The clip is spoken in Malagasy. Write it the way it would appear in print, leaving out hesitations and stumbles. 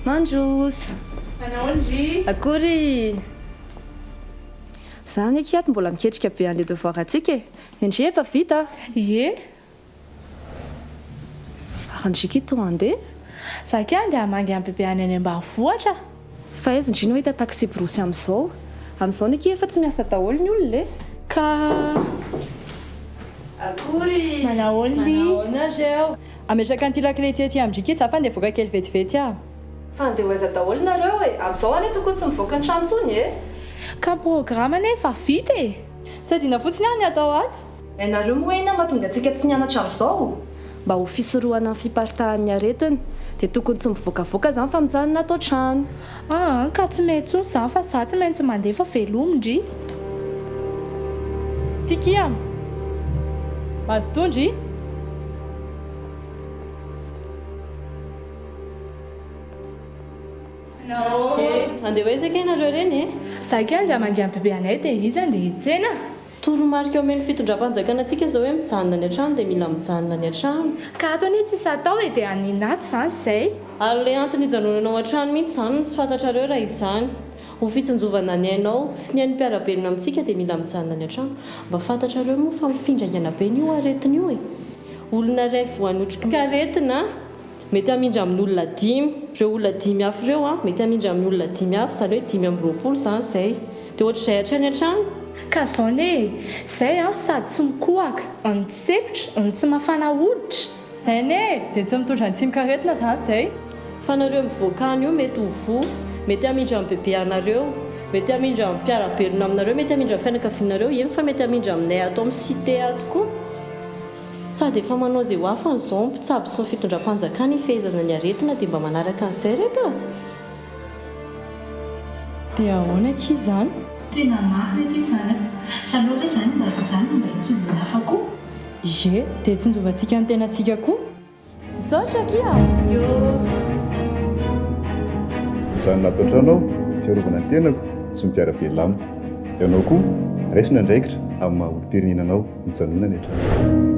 Mandroso. Anaondry. Akory. Zany akiato mbola miketrika be an'le devoir antsika e. Indry efa vita. Ie. Arandrika ito andeha. Zaka andeha hamangy amin'ny bebe any any ambanivohitra. Fa aiza indry no hita taxi brosy amin'izao. Amin'izao ny efa tsy miasa daholo ny olona e. Ka Akory. manaonly. Nareo ametraka an'ity lakile ty amindrika izy afa andeha voaka kely vetivety a. Fa andeha ho aiza daholo nareo e. Amin'izao any tokony tsy mivoaka ny trano intsony e. Ka programme nefa vita e. Tsy adina fotsiny any atao ato. Ianareo moa ina mahatonga antsika tsy mianatra amin'izao. Mba ho fisorohana ny fiparitahan'ny aretina dia tokony tsy mivoakavoaka zany fa mijanona atao trano. Ka tsy mety tsony zany fa za tsy maintsy mandeha fa velomindry. Tikia mazo tondry. Andeha hoezaka ianareo reny e. Zaka andeha hamangy amin'ny bebe anay dia izy andeha hitsena. Toromarika omeny fitondram-panjakana antsika izao hoe mijanona ny an-trano dia mila mijanona ny an-trano. Ka ataony tsisy atao e dia aninaty zany izay. Ary ilay antony hijanonana ao an-trano mihitsy izany no tsy fantatrareo raha izany. Ho fitsinjovana ny ainao sy ny ain'ny mpiara-belona amintsika dia mila mijanona ny an-trano. Mba fantatrareo moa fa mifindrangana be n'io aretina io e. Olona iray voanotrika aretina mety hamindra amin'ny olona 5. Ireo olona 5 hafa ireo mety hamindra amin'ny olona 5 hafa izany hoe 5 zany izay. Dia ohatr'izay hatrany an-trano. Ka zao ne izay sady tsy mikohaka ny tsepitra ny tsy mafana hoditra. Zay ne dia tsy mitondra ny tsimikaretina zany izay. Fa nareo mivoakany io mety ho vo, mety hamindra amin'ny bebe anareo, mety hamindra amin'ny mpiara-belona aminareo, mety hamindra amin'ny fianakavianareo, eny fa mety hamindra aminay ato amin'ny cité ato koa. Sady efa manao izay ho afany izao mpitsabo sy ny fitondram-panjakana hifehezana ny aretina dia mba manaraka an'izay rehetra. Dia ahoana aky izany? Tena marina izany. Salova izany mba hijanona mba hitsinjona hafa koa. Ie, dia hitsinjovantsika ny tenantsika koa. Izao Shakia. Yo. Mijanona ato an-trano aho, fiarovana ny tenako sy ny mpiara-belona amiko. Ianao koa raisina ndraikitra amin'ny maha olo-pirenenanao mijanona ny an-trano.